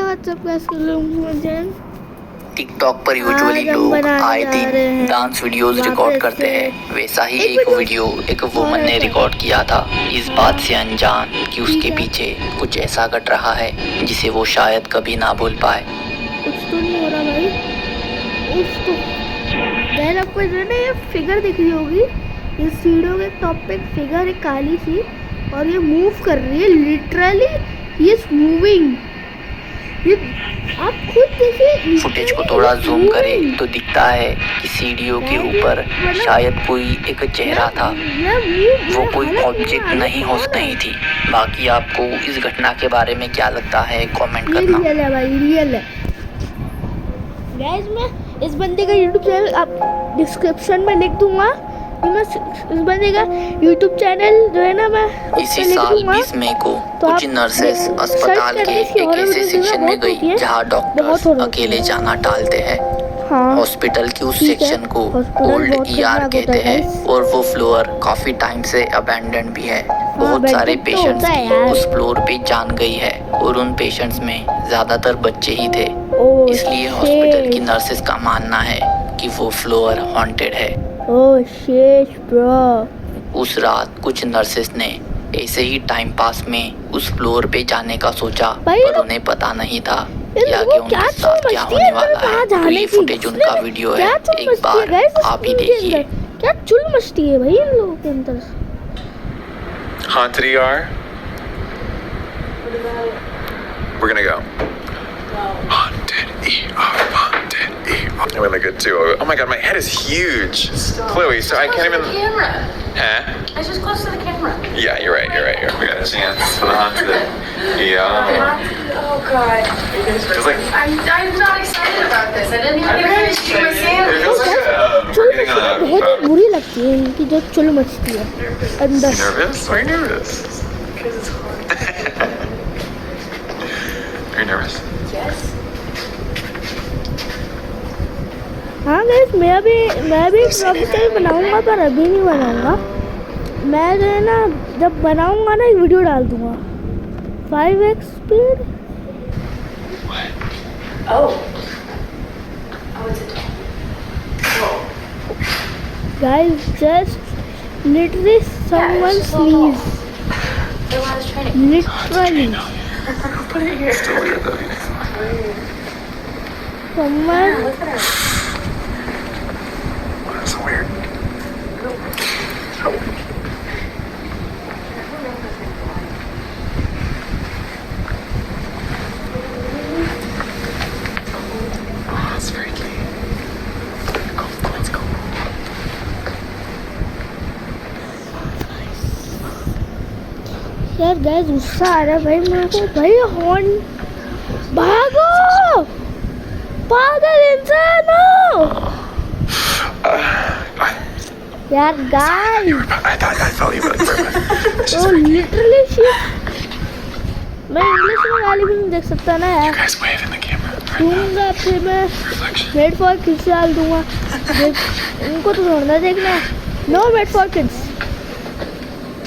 WhatsApp का TikTok पर usually लोग आए दिन डांस वीडियोस रिकॉर्ड करते हैं। वैसा ही एक वीडियो एक वुमन ने रिकॉर्ड किया था, इस बात से अनजान कि उसके पीछे कुछ ऐसा घट रहा है जिसे वो शायद कभी ना भूल पाए। कुछ तो नहीं हो रहा भाई। उसको गैर आपको जो है ना ये फिगर दिख रही होगी, इस वीडियो के टॉप पे एक फिगर है काली सी और ये मूव कर रही है, लिटरली ही इज मूविंग। ये आप खुद देखिए। फुटेज को थोड़ा जूम करें तो दिखता है कि सीढ़ियों के ऊपर शायद कोई एक चेहरा था। वो कोई ऑब्जेक्ट नहीं थी। बाकी आपको इस घटना के बारे में क्या लगता है कमेंट करना। रियल है भाई, रियल है। गाइस मैं इस बंदे का यूट्यूब चैनल आप डिस्क्रिप्शन में लिख दूंगा। मैं इस बंदे का यूट्यूब चैनल जो है ना मैं इसी साल 20 मई को कुछ नर्सेस अस्पताल के एक ऐसे सेक्शन में गई जहां डॉक्टर्स अकेले जाना टालते हैं। हॉस्पिटल के उस सेक्शन को ओल्ड ER कहते हैं और वो फ्लोर काफी टाइम से अबैंडन भी है। बहुत सारे पेशेंट्स की उस फ्लोर पे जान गई है और उन पेशेंट्स में ज्यादातर बच्चे ही थे। इसलिए हॉस्पिटल की नर्सेस का मानना है कि वो फ्लोर हॉन्टेड है। Oh shit bro. उस रात कुछ नर्सेस ने ऐसे ही टाइम पास में उस फ्लोर पे जाने का सोचा, पर उन्हें पता नहीं था कि आगे उनके साथ क्या होने वाला है। तो ये फुटेज उनका वीडियो है, एक बार आप ही देखिए। क्या चुल मस्ती है भाई इन लोगों के अंदर। Haunted ER? We're gonna go. Haunted ER, haunted ER. I'm gonna go too. Oh my god, my head is huge. Chloe, so I can't even. Camera. Huh? It's just close to the camera. Yeah, you're right. We got a chance for the haunted ER. Oh god. Feels like. I'm not excited about this. I didn't even finish doing my It sandwich. feels like चुल getting मस्ती बहुत बुरी लगती है इनकी जो चुल मस्ती है अंदर। Nervous? Why are you nervous? Because it's hard. Are you nervous? Yes. हाँ गाइस मैं भी ब्लॉग बनाऊंगा पर अभी नहीं बनाऊंगा। मैं जो है ना जब बनाऊंगा ना एक वीडियो डाल दूंगा 5x speed. Oh. Oh, it's a dog. Guys, just literally someone sneeze. It was training. Literally. Put it here. Still weird though. Someone. Look at her. That's so weird. Oh, that's freaky. Let's go. यार guys गुस्सा आ रहा है भाई मेरे को भाई। Horn भागो पागल इंसान हो यार guys. I felt you, but तो लिटरली मैं इंग्लिश में गाली भी नहीं देख सकता ना यार। guys wave in the camera. दूंगा फिर मैं मेड फॉर किड्स डाल दूंगा। उनको तो थोड़ा देखना है। नो मेड फॉर किड्स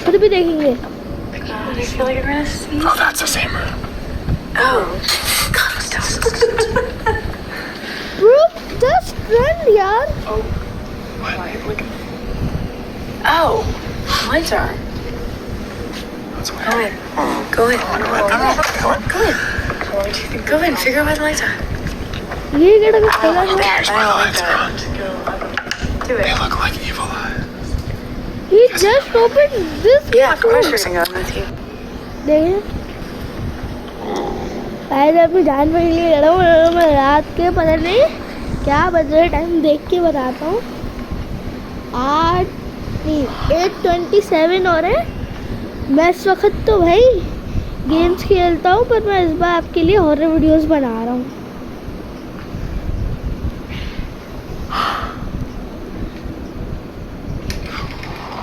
खुद भी देखेंगे। Do you feel like you're gonna sneeze? Oh, that's the same room. Oh. God, stop. Bro, just run यार। What? Oh. Lights are on. That's Go weird. in. Go in. Go on. Go in. Go in. Figure out why the lights are on. ये क्या लगा I don't like है? that. I don't like that. Do They it. look like evil eyes. He just opened this Yeah, of course gate. we're gonna go with you. देखिए पहले अपनी जान पर लिए लड़ा हूँ मैं। रात के पता नहीं क्या बज रहे टाइम देख के बताता हूँ। 8:27 हो रहे हैं। मैं इस वक्त तो भाई गेम्स खेलता हूँ पर मैं इस बार आपके लिए हॉरर वीडियोस बना रहा हूँ।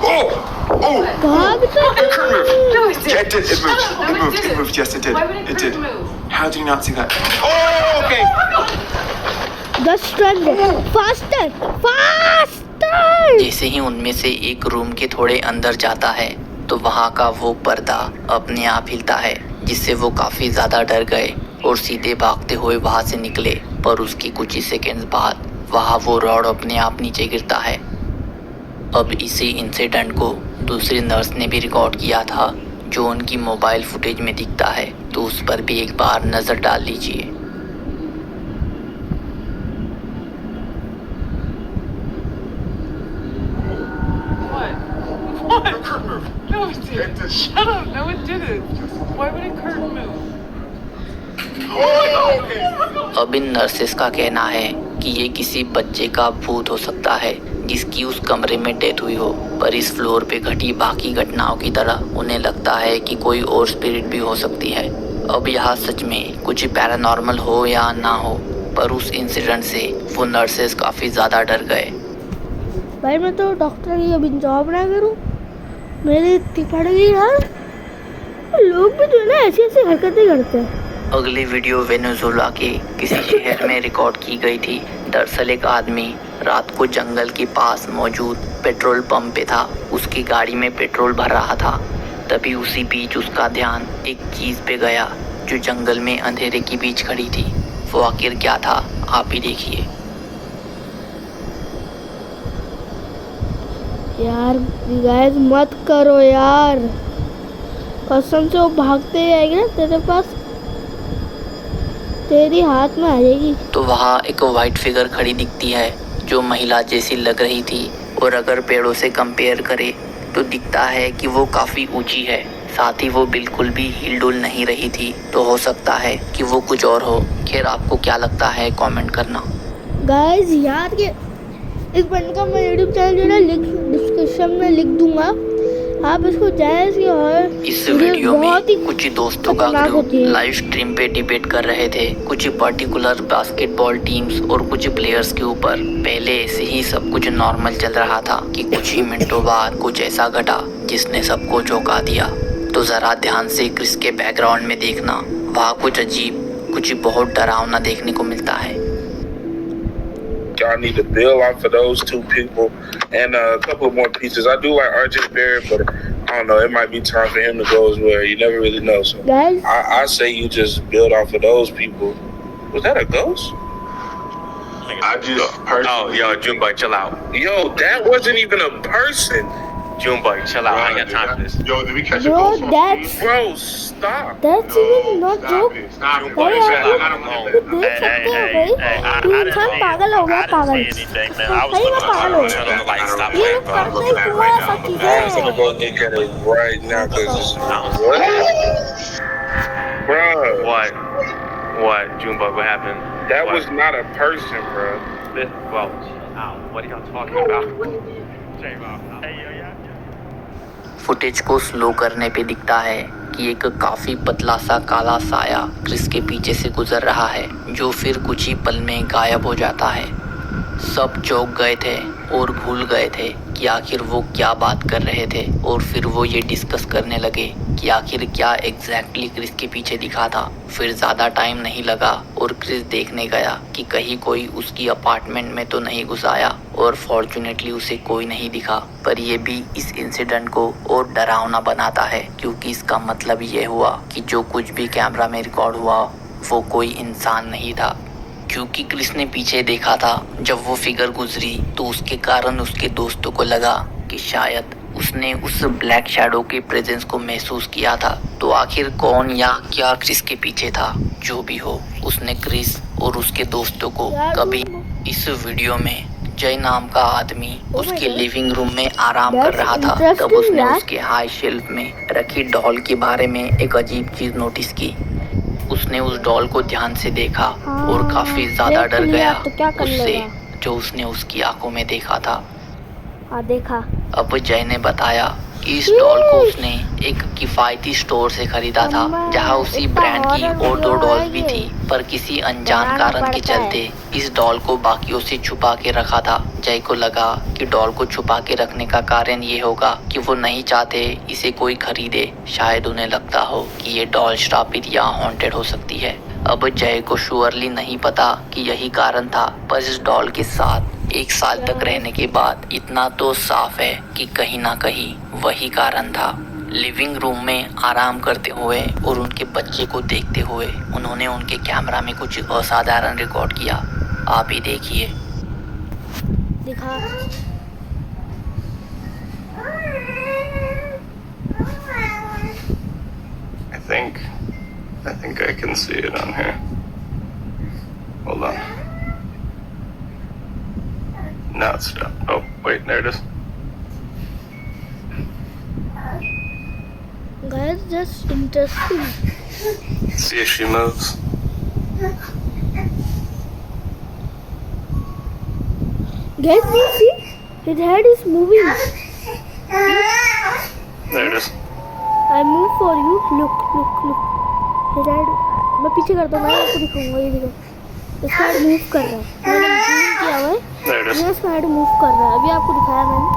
Oh! भाग The curtain moved. No, it Yeah, it did. It moved. No, It it moved. didn't. It moved. Yes, it did. Why would a It curtain did. move? How do you not see that? Oh, okay. Just run faster, faster। जैसे ही उनमें से एक room के थोड़े अंदर जाता है तो वहाँ का वो पर्दा अपने आप हिलता है, जिससे वो काफी ज्यादा डर गए और सीधे भागते हुए वहां से निकले, पर उसकी कुछ ही सेकंड्स बाद वहां वो रॉड अपने आप नीचे गिरता है। अब इसी इंसिडेंट को दूसरी नर्स ने भी रिकॉर्ड किया था, जो उनकी मोबाइल फुटेज में दिखता है, तो उस पर भी एक बार नजर डाल लीजिए। No, it didn't. Shut up. No, it didn't. Why would a curtain move? अब इन नर्सेस का कहना है कि ये किसी बच्चे का भूत हो सकता है जिसकी उस कमरे में डेथ हुई हो, पर इस फ्लोर पे घटी बाकी घटनाओं की तरह उन्हें लगता है कि कोई और स्पिरिट भी हो सकती है। अब यहाँ सच में कुछ पैरानॉर्मल हो या ना हो, पर उस इंसिडेंट से वो नर्सेस काफ़ी ज़्यादा डर गए। भाई मैं तो डॉक्टर की अभी जॉब ना करूँ, मेरी इतनी पड़ गई यार। लोग भी जो है ना ऐसी ऐसी हरकतें करते हैं। अगली वीडियो वेनेजुएला के किसी शहर में रिकॉर्ड की गई थी। दरअसल एक आदमी रात को जंगल के पास मौजूद पेट्रोल पंप पे था, उसकी गाड़ी में पेट्रोल भर रहा था। तभी उसी बीच उसका ध्यान एक चीज़ पे गया जो जंगल में अंधेरे के बीच खड़ी थी। वो आखिर क्या था, आप ही देखिए। यार गाइस मत करो यार, कसम से वो भागते आएगी ना तेरे पास, तेरी हाथ में आ जाएगी। तो वहाँ एक वाइट फिगर खड़ी दिखती है जो महिला जैसी लग रही थी, और अगर पेड़ों से कंपेयर करे तो दिखता है कि वो काफ़ी ऊंची है। साथ ही वो बिल्कुल भी हिलडुल नहीं रही थी, तो हो सकता है कि वो कुछ और हो। खैर आपको क्या लगता है कमेंट करना। गाइस यार ये इस बंद का मैं यूट्यूब चैनल जो है लिंक डिस्क्रिप्शन में लिख दूंगा, आप इसको जाइए। और इस वीडियो में कुछ दोस्तों का ग्रुप लाइव स्ट्रीम पे डिबेट कर रहे थे कुछ पर्टिकुलर बास्केटबॉल टीम्स और कुछ प्लेयर्स के ऊपर। पहले ऐसे ही सब कुछ नॉर्मल चल रहा था कि कुछ ही मिनटों बाद कुछ ऐसा घटा जिसने सबको चौंका दिया। तो जरा ध्यान से क्रिस के बैकग्राउंड में देखना, वहाँ कुछ अजीब, कुछ बहुत डरावना देखने को मिलता है। Y'all need to build off of those two people and a couple more pieces. I do like RJ Barrett, but I don't know, it might be time for him to go as well. You never really know. So Guys, I say you just build off of those people. Was that a ghost? I just oh yo, Junebug, chill out. Yo, that wasn't even a person. Junebug, chill out. I ain't got time for this. Yo, did we catch a bro, ghost on that's TV? Bro, stop. that's even not joke। Stop it. अरे Stop यार it. I don't want ये that. देख सकते हो भाई, तू इंसान पागल हो गया, पागल सही में पागल हो गया। ये लोग करते ही क्यों ऐसा I'm चीजें। gonna go look at it right now because what? Bro, What? Junebug, what happened? that What? was not a person, bro. Well, what are y'all talking about? Footage को स्लो करने पे दिखता है कि एक काफ़ी पतला सा काला साया क्रिस के पीछे से गुजर रहा है, जो फिर कुछ ही पल में गायब हो जाता है। सब चौंक गए थे और भूल गए थे कि आखिर वो क्या बात कर रहे थे, और फिर वो ये डिस्कस करने लगे कि आखिर क्या एग्जैक्टली क्रिस के पीछे दिखा था। फिर ज़्यादा टाइम नहीं लगा और क्रिस देखने गया कि कहीं कोई उसकी अपार्टमेंट में तो नहीं घुस आया, और फॉर्चुनेटली उसे कोई नहीं दिखा। पर यह भी इस इंसिडेंट को और डरावना बनाता है, क्योंकि इसका मतलब ये हुआ कि जो कुछ भी कैमरा में रिकॉर्ड हुआ वो कोई इंसान नहीं था। क्योंकि क्रिस ने पीछे देखा था जब वो फिगर गुजरी, तो उसके कारण उसके दोस्तों को लगा कि शायद उसने उस ब्लैक शैडो के प्रेजेंस को महसूस किया था। तो आखिर कौन या क्या क्रिस के पीछे था, जो भी हो, उसने क्रिस और उसके दोस्तों को कभी इस वीडियो में जय नाम का आदमी उसके लिविंग रूम में आराम कर रहा था, तब उसने उसके हाई शेल्फ में रखी डॉल के बारे में एक अजीब चीज नोटिस की। उसने उस डॉल को ध्यान से देखा और काफी ज्यादा डर गया उससे जो उसने उसकी आंखों में देखा था। देखा। अब जय ने बताया कि इस डॉल को उसने एक किफायती स्टोर से खरीदा था, जहां उसी ब्रांड की और 2 डॉल्स भी थी, पर किसी अनजान कारण के चलते इस डॉल को बाकियों से छुपा के रखा था। जय को लगा कि डॉल को छुपा के रखने का कारण ये होगा कि वो नहीं चाहते इसे कोई खरीदे। शायद उन्हें लगता हो कि ये डॉल श्रापित या हॉन्टेड हो सकती है। अब जय को श्योरली नहीं पता कि यही कारण था, पर इस डॉल के साथ 1 साल तक रहने के बाद इतना तो साफ है कि कहीं ना कहीं वही कारण था। लिविंग रूम में आराम करते हुए और उनके बच्चे को देखते हुए उन्होंने उनके कैमरा में कुछ असाधारण रिकॉर्ड किया। आप ही देखिए। दिखा। I think I can see it on here. Hold on. Now it's stopped. Oh, wait, there it is. Guys, just interesting. See if she moves. Guys, you see? His head is moving. There it is. I move for you. Look, look, look. His head. मैं पीछे करता हूँ, मैं आपको दिखाऊंगा। ये देखो, इसका हेड मूव कर रहा है। मैंने जूम किया हुआ है। There it is. ये इसका हेड मूव कर रहा है। अभी आपको दिखाया मैंने।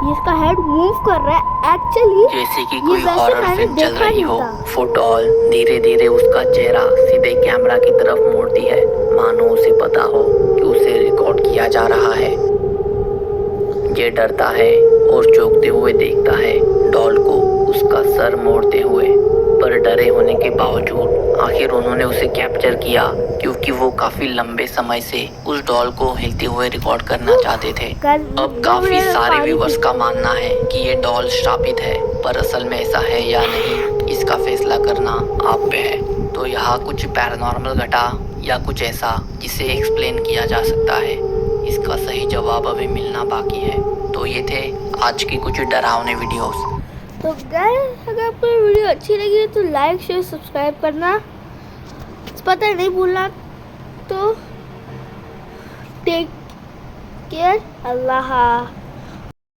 ये इसका हेड मूव कर रहा है। एक्चुअली जैसे कि कोई हॉरर फिल्म चल रही हो, वो डॉल धीरे धीरे उसका चेहरा सीधे कैमरा की तरफ मोड़ती है, मानो उसे पता हो कि उसे रिकॉर्ड किया जा रहा है। ये डरता है और चौंकते हुए देखता है डॉल को उसका सर मोड़ते हुए, पर डरे होने के बावजूद आखिर उन्होंने उसे कैप्चर किया, क्योंकि वो काफी लंबे समय से उस डॉल को हिलते हुए रिकॉर्ड करना चाहते थे। अब काफी सारे व्यूअर्स का मानना है कि ये डॉल श्रापित है, पर असल में ऐसा है या नहीं इसका फैसला करना आप पे है। तो यहाँ कुछ पैरानॉर्मल घटा या कुछ ऐसा जिसे एक्सप्लेन किया जा सकता है, इसका सही जवाब अभी मिलना बाकी है। तो ये थे आज की कुछ डरावने वीडियोस। तो गाइस, अगर आपको ये वीडियो अच्छी लगी तो लाइक शेयर सब्सक्राइब करना पता नहीं भूलना। तो टेक केयर, अल्लाह।